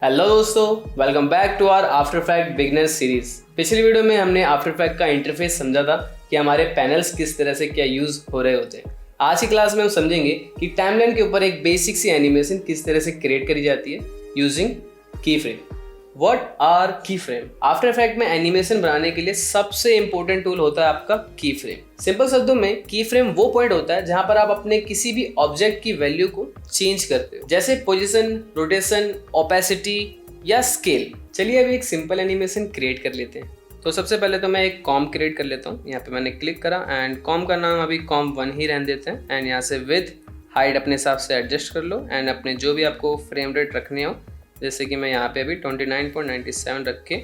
Hello दोस्तों, welcome back to our after effect beginner series. पिछली video में हमने आफ्टर इफेक्ट का इंटरफेस समझा था कि हमारे पैनल्स किस तरह से क्या यूज हो रहे होते हैं। आज की क्लास में हम समझेंगे कि टाइमलाइन के ऊपर एक बेसिक सी एनिमेशन किस तरह से क्रिएट करी जाती है यूजिंग की फ्रेम। व्हाट आर की फ्रेम? आफ्टर इफेक्ट में एनिमेशन बनाने के लिए सबसे इंपॉर्टेंट टूल होता है आपका की फ्रेम। सिंपल शब्दों में की फ्रेम वो पॉइंट होता है जहां पर आप अपने किसी भी ऑब्जेक्ट की वैल्यू को चेंज करते हो, जैसे पोजीशन, रोटेशन, ओपेसिटी या स्केल। चलिए अभी एक सिंपल एनिमेशन क्रिएट कर लेते हैं। तो सबसे पहले तो मैं एक कॉम क्रिएट कर लेता हूँ। यहाँ पे मैंने क्लिक करा एंड कॉम का नाम अभी कॉम1 ही रहने देते हैं। एंड यहाँ से विड्थ हाइट अपने हिसाब से एडजस्ट कर लो एंड अपने जो भी आपको फ्रेम रेट रखने हो, जैसे कि मैं यहाँ पे अभी 29.97 रख के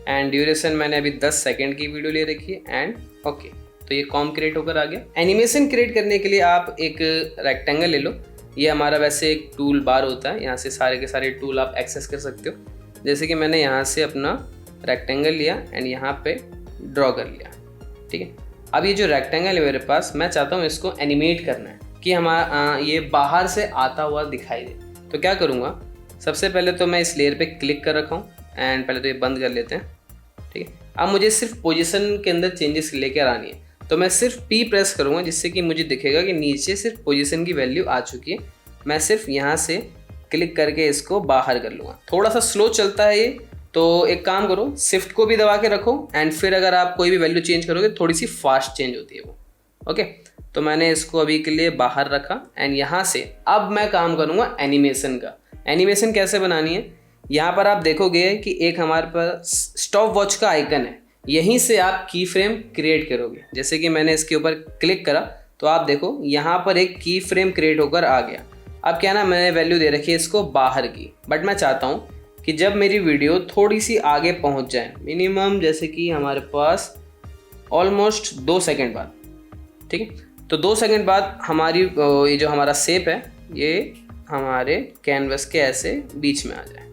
एंड ड्यूरेशन मैंने अभी 10 सेकंड की वीडियो ले रखी है एंड ओके। तो ये कॉम क्रिएट होकर आ गया। एनिमेशन क्रिएट करने के लिए आप एक रेक्टेंगल ले लो। ये हमारा वैसे एक टूल बार होता है, यहाँ से सारे के सारे टूल आप एक्सेस कर सकते हो। जैसे कि मैंने यहाँ से अपना रेक्टेंगल लिया एंड यहाँ पे ड्रॉ कर लिया, ठीक है। अब ये जो रेक्टेंगल है मेरे पास, मैं चाहता हूँ इसको एनिमेट करना है कि हमारा ये बाहर से आता हुआ दिखाई दे। तो क्या करूँगा, सबसे पहले तो मैं इस लेयर पे क्लिक कर रखा हूँ एंड पहले तो ये बंद कर लेते हैं, ठीक है। अब मुझे सिर्फ पोजीशन के अंदर चेंजेस लेकर आनी है, तो मैं सिर्फ P प्रेस करूँगा जिससे कि मुझे दिखेगा कि नीचे सिर्फ पोजीशन की वैल्यू आ चुकी है। मैं सिर्फ यहाँ से क्लिक करके इसको बाहर कर लूँगा। थोड़ा सा स्लो चलता है ये, तो एक काम करो, शिफ्ट को भी दबा के रखो एंड फिर अगर आप कोई भी वैल्यू चेंज करोगे थोड़ी सी फास्ट चेंज होती है वो, ओके। तो मैंने इसको अभी के लिए बाहर रखा एंड यहाँ से अब मैं काम करूँगा एनिमेशन का। एनिमेशन कैसे बनानी है, यहाँ पर आप देखोगे कि एक हमारे पास स्टॉप वॉच का आइकन है, यहीं से आप की फ्रेम क्रिएट करोगे। जैसे कि मैंने इसके ऊपर क्लिक करा तो आप देखो यहाँ पर एक की फ्रेम क्रिएट होकर आ गया। अब क्या ना, मैंने वैल्यू दे रखी है इसको बाहर की, बट मैं चाहता हूँ कि जब मेरी वीडियो थोड़ी सी आगे पहुँच जाए, मिनिमम जैसे कि हमारे पास ऑलमोस्ट 2 सेकेंड बाद, ठीक है। तो 2 सेकेंड बाद हमारी ये जो हमारा शेप है ये हमारे कैनवस के ऐसे बीच में आ जाए,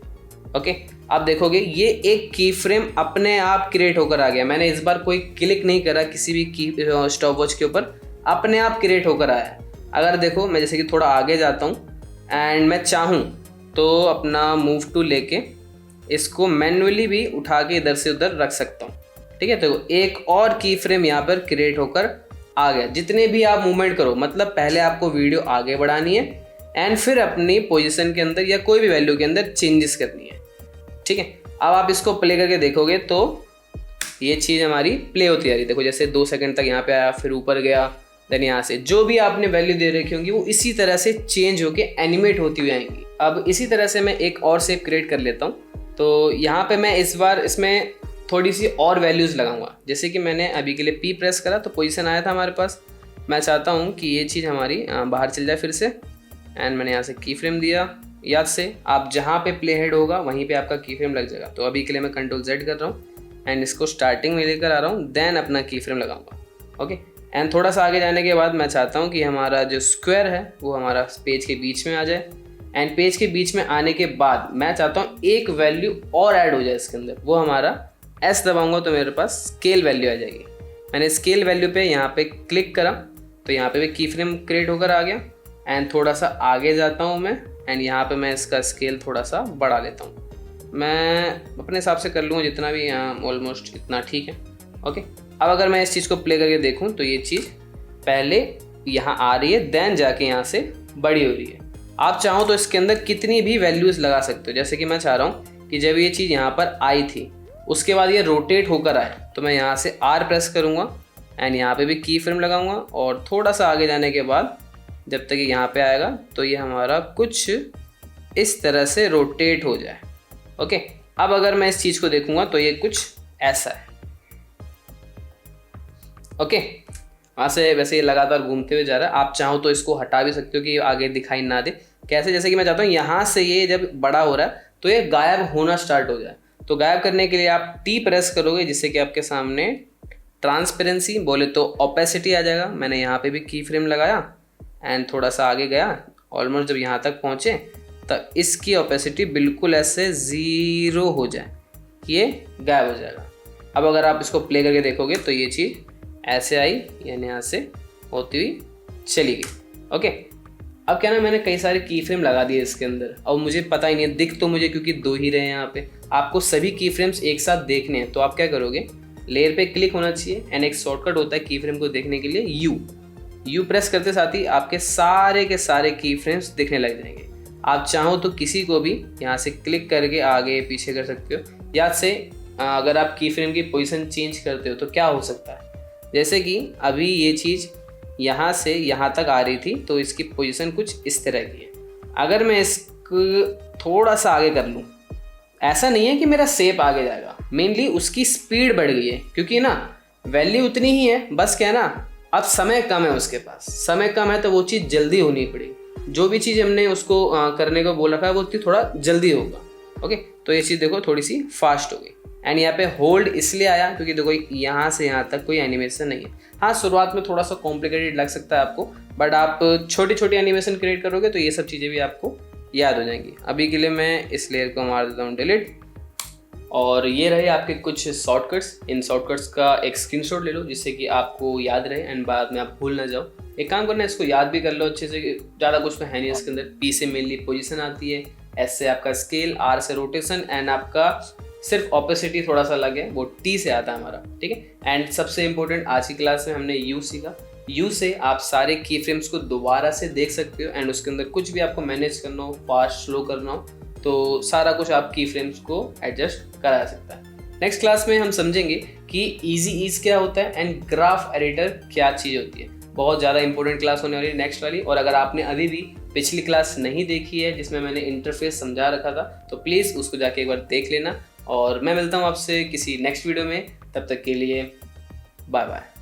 ओके। आप देखोगे ये एक की फ्रेम अपने आप क्रिएट होकर आ गया। मैंने इस बार कोई क्लिक नहीं करा किसी भी की स्टॉप वॉच के ऊपर, अपने आप क्रिएट होकर आया। अगर देखो मैं जैसे कि थोड़ा आगे जाता हूँ एंड मैं चाहूँ तो अपना मूव टू लेके इसको मैन्युअली भी उठा के इधर से उधर रख सकता हूँ, ठीक है। तो एक और की फ्रेम यहाँ पर क्रिएट होकर आ गया। जितने भी आप मूवमेंट करो, मतलब पहले आपको वीडियो आगे बढ़ानी है एंड फिर अपनी पोजीशन के अंदर या कोई भी वैल्यू के अंदर चेंजेस करनी है, ठीक है। अब आप इसको प्ले करके देखोगे तो ये चीज़ हमारी प्ले होती जा रही। देखो जैसे 2 सेकंड तक यहाँ पे आया, फिर ऊपर गया, देन यहाँ से जो भी आपने वैल्यू दे रखी होंगी वो इसी तरह से चेंज होके एनिमेट होती हुई आएंगी। अब इसी तरह से मैं एक और शेप क्रिएट कर लेता हूँ। तो यहाँ पे मैं इस बार इसमें थोड़ी सी और वैल्यूज़ लगाऊंगा। जैसे कि मैंने अभी के लिए P प्रेस करा तो पोजीशन आया था हमारे पास। मैं चाहता हूँ कि ये चीज़ हमारी बाहर चल जाए फिर से एंड मैंने यहाँ से की फ्रेम दिया। याद से आप जहाँ पे प्ले हेड होगा वहीं पे आपका की फ्रेम लग जाएगा। तो अभी के लिए मैं Ctrl+Z कर रहा हूँ एंड इसको स्टार्टिंग में लेकर आ रहा हूँ, देन अपना की फ्रेम लगाऊंगा, ओके। एंड थोड़ा सा आगे जाने के बाद मैं चाहता हूँ कि हमारा जो स्क्वायर है वो हमारा पेज के बीच में आ जाए एंड पेज के बीच में आने के बाद मैं चाहता हूँ एक वैल्यू और ऐड हो जाए इसके अंदर। वो हमारा S दबाऊंगा तो मेरे पास स्केल वैल्यू आ जाएगी। मैंने स्केल वैल्यू पे यहाँ पे क्लिक करा तो यहाँ पे भी की फ्रेम क्रिएट होकर आ गया एंड थोड़ा सा आगे जाता हूँ मैं एंड यहाँ पे मैं इसका स्केल थोड़ा सा बढ़ा लेता हूँ। मैं अपने हिसाब से कर लूँगा जितना भी, यहाँ ऑलमोस्ट इतना ठीक है, ओके। अब अगर मैं इस चीज़ को प्ले करके देखूँ तो ये चीज़ पहले यहाँ आ रही है, देन जाके यहाँ से बड़ी हो रही है। आप चाहो तो इसके अंदर कितनी भी वैल्यूज़ लगा सकते हो। जैसे कि मैं चाह रहा हूँ कि जब ये चीज़ यहाँ पर आई थी उसके बाद ये रोटेट होकर आए, तो मैं यहाँ से R प्रेस करूँगा एंड यहाँ पे भी की फ्रेम लगाऊंगा और थोड़ा सा आगे जाने के बाद जब तक ये यहाँ पे आएगा तो ये हमारा कुछ इस तरह से रोटेट हो जाए, ओके। अब अगर मैं इस चीज़ को देखूंगा तो ये कुछ ऐसा है, ओके। वहाँ से वैसे ये लगातार घूमते हुए जा रहा है। आप चाहो तो इसको हटा भी सकते हो कि आगे दिखाई ना दे। कैसे, जैसे कि मैं चाहता हूँ यहाँ से ये जब बड़ा हो रहा है तो ये गायब होना स्टार्ट हो जाए। तो गायब करने के लिए आप T प्रेस करोगे जिससे कि आपके सामने ट्रांसपेरेंसी बोले तो ओपेसिटी आ जाएगा। मैंने यहाँ पे भी की फ्रेम लगाया एंड थोड़ा सा आगे गया, ऑलमोस्ट जब यहाँ तक पहुँचे तब इसकी ओपेसिटी बिल्कुल ऐसे 0 हो जाए, ये गायब हो जाएगा। अब अगर आप इसको प्ले करके देखोगे तो ये चीज़ ऐसे आई, यानी यहाँ से होती हुई चली गई, ओके। अब क्या ना, मैंने कई सारे की फ्रेम लगा दिए इसके अंदर, और मुझे पता ही नहीं है, दिख तो मुझे क्योंकि 2 ही रहे हैं यहाँ पे। आपको सभी की फ्रेम्स एक साथ देखने हैं, तो आप क्या करोगे, लेयर पे क्लिक होना चाहिए एंड एक शॉर्टकट होता है की फ्रेम को देखने के लिए, यू प्रेस करते साथ ही आपके सारे के सारे की फ्रेम्स दिखने लग जाएंगे। आप चाहो तो किसी को भी यहाँ से क्लिक करके आगे पीछे कर सकते हो। याद से अगर आप की फ्रेम की पोजीशन चेंज करते हो तो क्या हो सकता है, जैसे कि अभी ये चीज़ यहाँ से यहाँ तक आ रही थी, तो इसकी पोजीशन कुछ इस तरह की है। अगर मैं इसको थोड़ा सा आगे कर लूँ, ऐसा नहीं है कि मेरा शेप आगे जाएगा, मेनली उसकी स्पीड बढ़ गई है, क्योंकि ना वैल्यू उतनी ही है, बस क्या है ना, अब समय कम है उसके पास, समय कम है तो वो चीज़ जल्दी होनी पड़ेगी। जो भी चीज़ हमने उसको करने को बोल रखा है वो थोड़ा जल्दी होगा। ओके, तो ये चीज़ देखो थोड़ी सी फास्ट हो गई। एंड यहाँ पे होल्ड इसलिए आया क्योंकि देखो यहाँ से यहाँ तक कोई एनिमेशन नहीं है। हाँ, शुरुआत में थोड़ा सा कॉम्प्लिकेटेड लग सकता है आपको, बट आप छोटी छोटी एनिमेशन क्रिएट करोगे तो ये सब चीज़ें भी आपको याद हो जाएंगी। अभी के लिए मैं इस लेयर को मार देता हूँ डिलीट, और ये रहे आपके कुछ शॉर्टकट्स। इन शॉर्टकट्स का एक स्क्रीनशॉट ले लो जिससे कि आपको याद रहे एंड बाद में आप भूल ना जाओ। एक काम करना, इसको याद भी कर लो अच्छे से, ज़्यादा कुछ तो है नहीं इसके अंदर। पी से मेनली पोजीशन आती है, एस से आपका स्केल, आर से रोटेशन, एंड आपका सिर्फ ऑपोसिटी थोड़ा सा अलग है, वो टी से आता है हमारा, ठीक है। एंड सबसे इंपॉर्टेंट आज की क्लास में हमने यू सीखा। यू से आप सारे की फ्रेम्स को दोबारा से देख सकते हो एंड उसके अंदर कुछ भी आपको मैनेज करना हो, फास्ट स्लो करना हो, तो सारा कुछ आप की फ्रेम्स को एडजस्ट करा सकता है। नेक्स्ट क्लास में हम समझेंगे कि इजी ईज क्या होता है एंड ग्राफ एडिटर क्या चीज़ होती है। बहुत ज़्यादा इंपॉर्टेंट क्लास होने वाली है नेक्स्ट वाली। और अगर आपने अभी भी पिछली क्लास नहीं देखी है जिसमें मैंने इंटरफेस समझा रखा था, तो प्लीज़ उसको जाके एक बार देख लेना। और मैं मिलता हूँ आपसे किसी नेक्स्ट वीडियो में, तब तक के लिए बाय बाय।